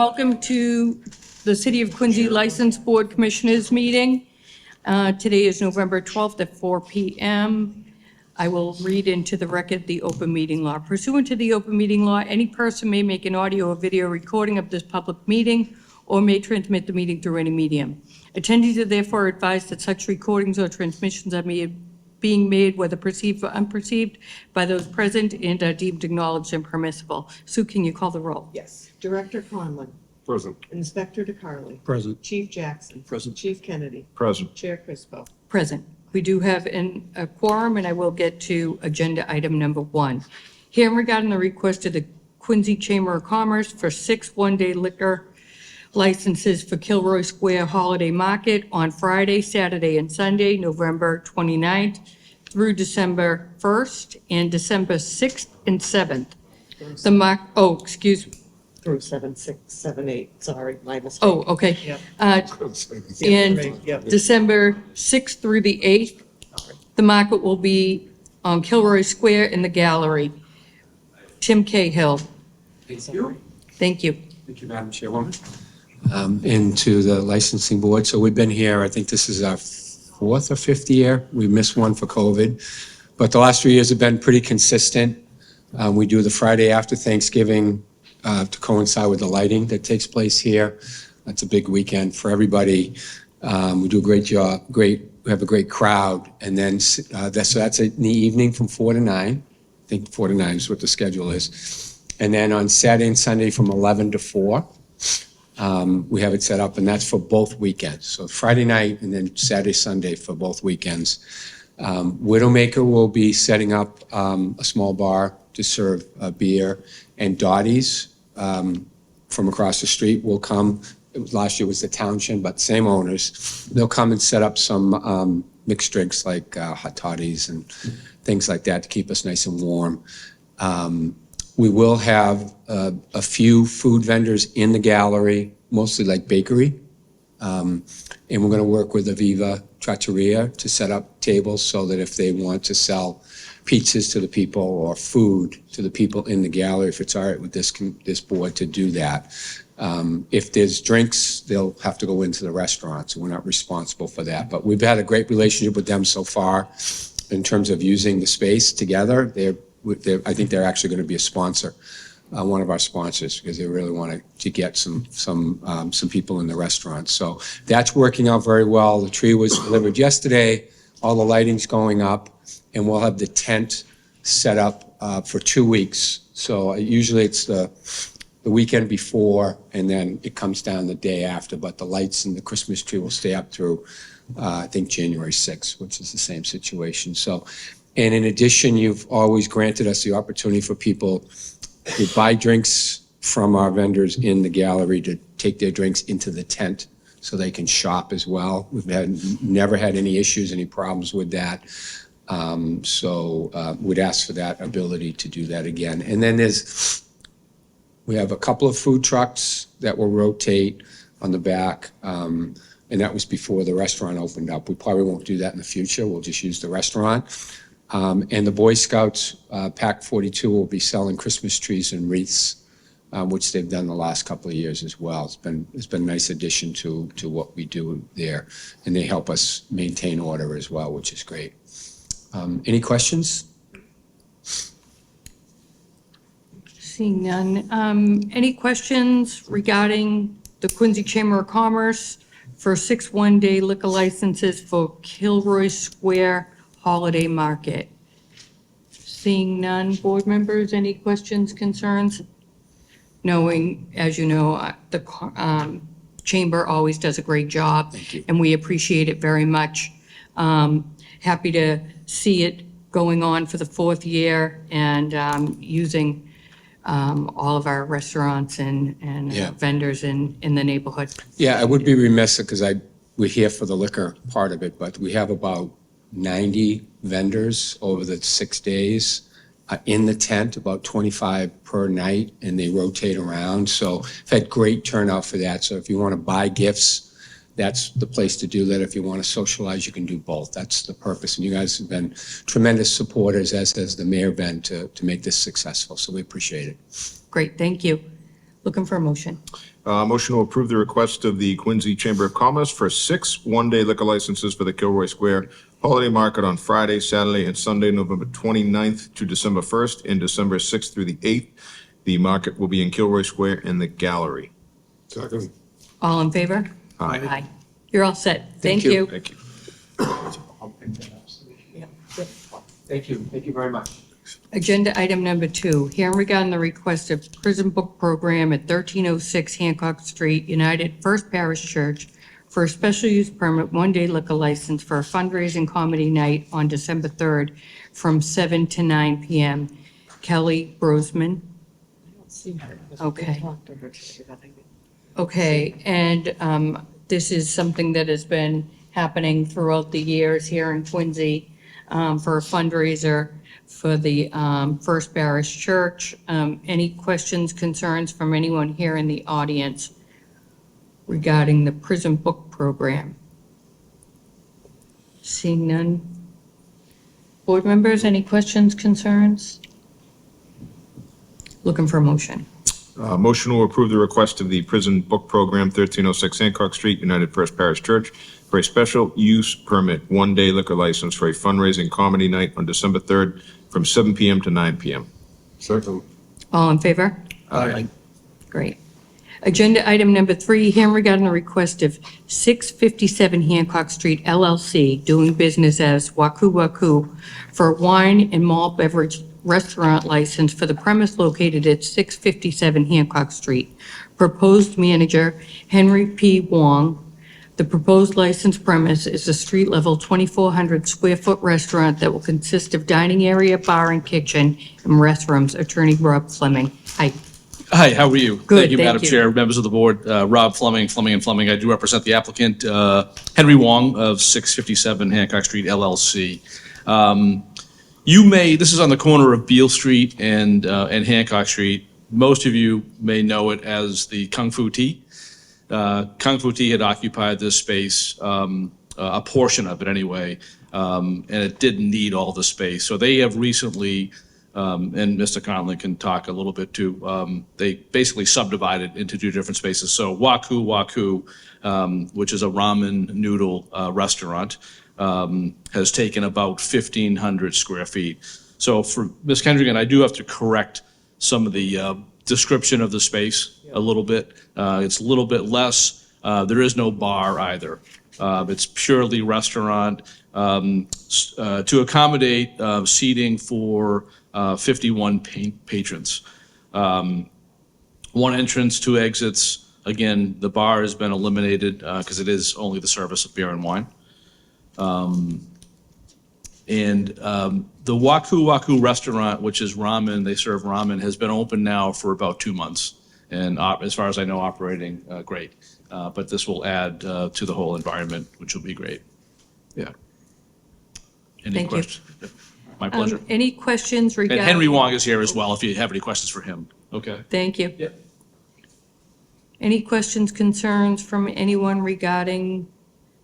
welcome to the City of Quincy License Board Commissioners meeting. Today is November 12th at 4 p.m. I will read into the record the open meeting law. Pursuant to the open meeting law, any person may make an audio or video recording of this public meeting or may transmit the meeting through any medium. Attendees are therefore advised that such recordings or transmissions are being made, whether perceived or unperceived, by those present and are deemed acknowledged and permissible. Sue, can you call the roll? Yes. Director Conlon. Present. Inspector DeCarli. Present. Chief Jackson. Present. Chief Kennedy. Present. Chair Crispo. Present. We do have a quorum, and I will get to agenda item number 1. Hearing regarding the request of the Quincy Chamber of Commerce for 6 one-day liquor licenses for Kilroy Square Holiday Market on Friday, Saturday, and Sunday, November 29th through December 1st and December 6th and 7th. Excuse me. Through 7, 6, 7, 8. Sorry, my mistake. Oh, okay. Yep. And Yep. December 6th through the 8th, the market will be on Kilroy Square in the gallery. Tim Cahill. Thank you. Thank you. Thank you, Madam Chairwoman. And to the licensing board. So we've been here, I think this is our 4th or 5th year. We missed one for COVID, but the last 3 years have been pretty consistent. We do the Friday after Thanksgiving to coincide with the lighting that takes place here. That's a big weekend for everybody. We do a great job. We have a great crowd. And then that's in the evening from 4 to 9. I think 4 to 9 is what the schedule is. And then on Saturday and Sunday from 11 to 4. We have it set up, and that's for both weekends. So Friday night and then Saturday, Sunday for both weekends. Widowmaker will be setting up a small bar to serve beer, and Dottie's from across the street will come. Last year was the Townshend, but same owners. They'll come and set up some mixed drinks like hot toddies and things like that to keep us nice and warm. We will have a few food vendors in the gallery, mostly like bakery. And we're going to work with Aviva Trattoria to set up tables so that if they want to sell pizzas to the people or food to the people in the gallery, if it's all right with this board to do that. If there's drinks, they'll have to go into the restaurant, so we're not responsible for that. But we've had a great relationship with them so far in terms of using the space together. I think they're actually going to be a sponsor, one of our sponsors, because they really want to get some people in the restaurant. So that's working out very well. The tree was delivered yesterday. All the lighting's going up, and we'll have the tent set up for 2 weeks. So usually it's the weekend before, and then it comes down the day after. But the lights and the Christmas tree will stay up through, I think, January 6th, which is the same situation. So. And in addition, you've always granted us the opportunity for people to buy drinks from our vendors in the gallery to take their drinks into the tent so they can shop as well. We've never had any issues, any problems with that. So we'd ask for that ability to do that again. And then we have a couple of food trucks that will rotate on the back. And that was before the restaurant opened up. We probably won't do that in the future. We'll just use the restaurant. And the Boy Scouts, Pack 42, will be selling Christmas trees and wreaths, which they've done the last couple of years as well. It's been a nice addition to what we do there. And they help us maintain order as well, which is great. Any questions? Seeing none. Any questions regarding the Quincy Chamber of Commerce for 6 one-day liquor licenses for Kilroy Square Holiday Market? Seeing none. Board members, any questions, concerns? Knowing, as you know, the Chamber always does a great job. Thank you. And we appreciate it very much. Happy to see it going on for the 4th year and using all of our restaurants and Yeah. vendors in the neighborhood. Yeah, I would be remiss because we're here for the liquor part of it, but we have about 90 vendors over the 6 days in the tent, about 25 per night, and they rotate around. So I've had great turnout for that. So if you want to buy gifts, that's the place to do that. If you want to socialize, you can do both. That's the purpose. And you guys have been tremendous supporters, as has the mayor been, to make this successful. So we appreciate it. Great, thank you. Looking for a motion. Motion to approve the request of the Quincy Chamber of Commerce for 6 one-day liquor licenses for the Kilroy Square Holiday Market on Friday, Saturday, and Sunday, November 29th to December 1st, and December 6th through the 8th. The market will be in Kilroy Square and the Gallery. Second. All in favor? Aye. You're all set. Thank you. you. Thank you. Thank you. Thank you very much. Agenda item number 2, hearing regarding the request of prison book program at 1306 Hancock Street, United First Parish Church, for a special use permit, one-day liquor license for a fundraising comedy night on December 3rd from 7 to 9 p.m. Kelly Brosman. I don't see her. Okay. We'll talk to her today, but I think- Okay, and this is something that has been happening throughout the years here in Quincy for a fundraiser for the First Parish Church. Any questions, concerns from anyone here in the audience regarding the prison book program? Seeing none. Board members, any questions, concerns? Looking for a motion. Motion to approve the request of the Prison Book Program, 1306 Hancock Street, United First Parish Church, for a special use permit, one-day liquor license for a fundraising comedy night on December 3rd from 7 p.m. to 9 p.m. Second. All in favor? Aye. Great. Agenda item number 3, hearing regarding the request of 657 Hancock Street LLC, doing business as Waku Waku, for a wine and malt beverage restaurant license for the premise located at 657 Hancock Street. Proposed manager, Henry P. Wong. The proposed licensed premise is a street-level 2,400 square foot restaurant that will consist of dining area, bar and kitchen, and restrooms. Attorney Rob Fleming. Hi. Hi, how are you? Good, Thank you, thank Madam you. Chair, members of the board. Rob Fleming, Fleming & Fleming. I do represent the applicant, Henry Wong of 657 Hancock Street LLC. This is on the corner of Beale Street and Hancock Street. Most of you may know it as the Kung Fu Tea. Kung Fu Tea had occupied this space, a portion of it anyway, and it didn't need all the space. So they have recently, and Mr. Conlon can talk a little bit too, they basically subdivided into 2 different spaces. So Waku Waku, which is a ramen noodle restaurant, has taken about 1,500 square feet. So for Ms. Kendrigan, I do have to correct some of the description of the space a little bit. It's a little bit less. There is no bar either. It's purely restaurant to accommodate seating for 51 patrons. 1 entrance, 2 exits. Again, the bar has been eliminated because it is only the service of beer and wine. The Waku Waku restaurant, which is ramen, they serve ramen, has been open now for about 2 months. And as far as I know, operating great. But this will add to the whole environment, which will be great. Yeah. Any Thank you. questions? My pleasure. Any questions And regarding? Henry Wong is here as well, if you have any questions for him. Okay. Thank you. Yep. Any questions, concerns from anyone regarding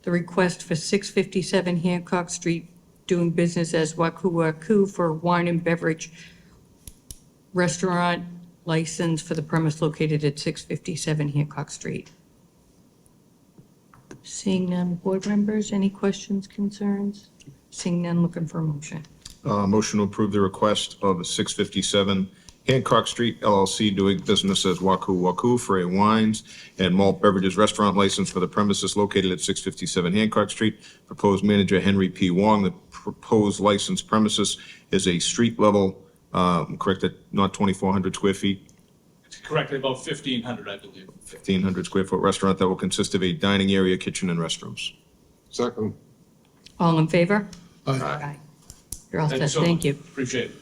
the request for 657 Hancock Street, doing business as Waku Waku, for wine and beverage restaurant license for the premise located at 657 Hancock Street? Seeing none, board members, any questions, concerns? Seeing none, looking for a motion. Motion to approve the request of 657 Hancock Street LLC, doing business as Waku Waku, for a wines and malt beverages restaurant license for the premises located at 657 Hancock Street. Proposed manager Henry P. Wong. The proposed licensed premises is a street level, correct, not 2,400 square feet, Correct, about 1,500, I believe. 1,500 square foot restaurant that will consist of a dining area, kitchen, and restrooms. Second. All in favor? Aye. You're all set, so thank much. you. Appreciate it.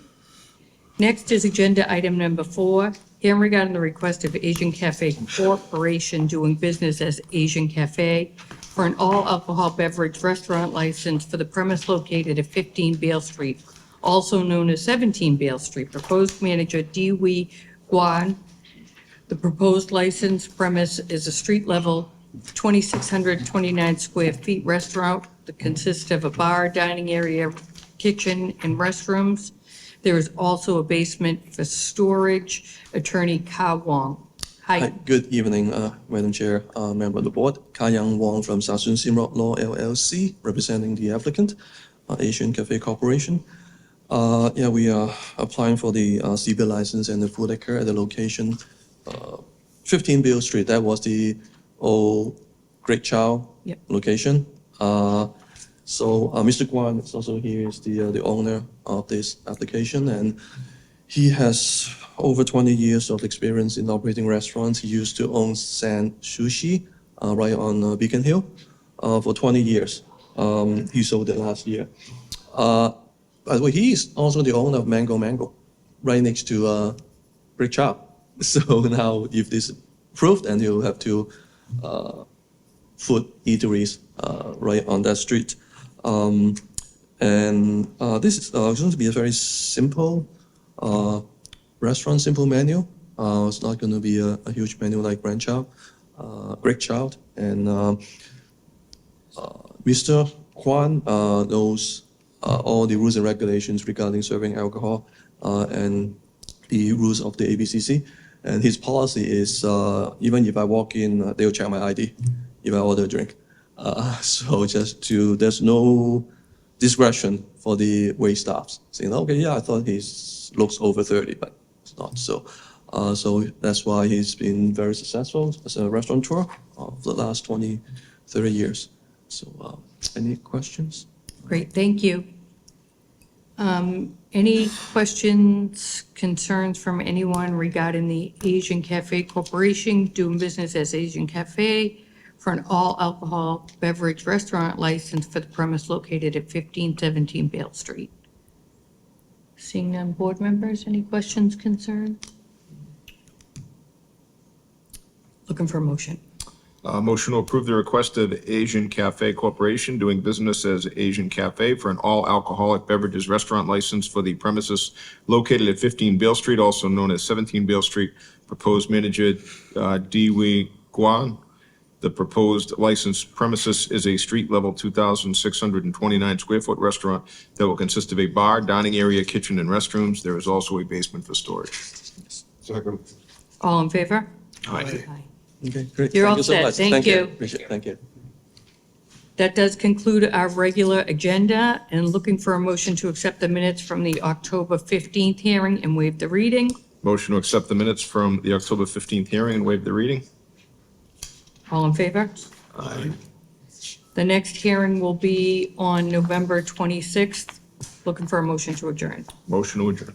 Next is agenda item number 4, hearing regarding the request of Asian Cafe Corporation, doing business as Asian Cafe, for an all-alcohol beverage restaurant license for the premise located at 15 Beale Street, also known as 17 Beale Street. Proposed manager Di Wei Guan. The proposed licensed premise is a street-level 2,629 square feet restaurant that consists of a bar, dining area, kitchen, and restrooms. There is also a basement for storage. Attorney Ka Wong. Hi. Good evening, Madam Chair, member of the board. Kai Yang Wong from Sasun Simrock Law LLC, representing the applicant, Asian Cafe Corporation. Yeah, we are applying for the CB license and the food liquor at the location, 15 Beale Street. That was the old Great Chow Yep. location. So Mr. Guan is also here, is the owner of this application, and he has over 20 years of experience in operating restaurants. He used to own San Sushi right on Beacon Hill for 20 years. He sold it last year. By the way, he is also the owner of Mango, right next to Great Chow. So now, if this is approved, then he'll have two food eateries right on that street. This is going to be a very simple restaurant, simple menu. It's not going to be a huge menu like Great Chow. And Mr. Kwan knows all the rules and regulations regarding serving alcohol and the rules of the ABCC. And his policy is even if I walk in, they'll check my ID if I order a drink. So there's no discretion for the wait staffs saying, okay, yeah, I thought he looks over 30, but it's not. So that's why he's been very successful as a restaurateur for the last 20, 30 years. So any questions? Great, thank you. Any questions, concerns from anyone regarding the Asian Cafe Corporation doing business as Asian Cafe for an all-alcohol beverage restaurant license for the premise located at 1517 Beale Street? Seeing none, board members, any questions, concerns? Looking for a motion. Motion to approve the request of Asian Cafe Corporation doing business as Asian Cafe for an all-alcoholic beverages restaurant license for the premises located at 15 Beale Street, also known as 17 Beale Street. Proposed manager, Diwi Guan. The proposed licensed premises is a street-level 2,629 square foot restaurant that will consist of a bar, dining area, kitchen, and restrooms. There is also a basement for storage. Second. All in favor? Aye. Okay, great. You're Thank all you so set. much. Thank you. Appreciate it. Thank you. That does conclude our regular agenda, and looking for a motion to accept the minutes from the October 15th hearing and waive the reading. Motion to accept the minutes from the October 15th hearing and waive the reading. All in favor? Aye. The next hearing will be on November 26th. Looking for a motion to adjourn. Motion to adjourn.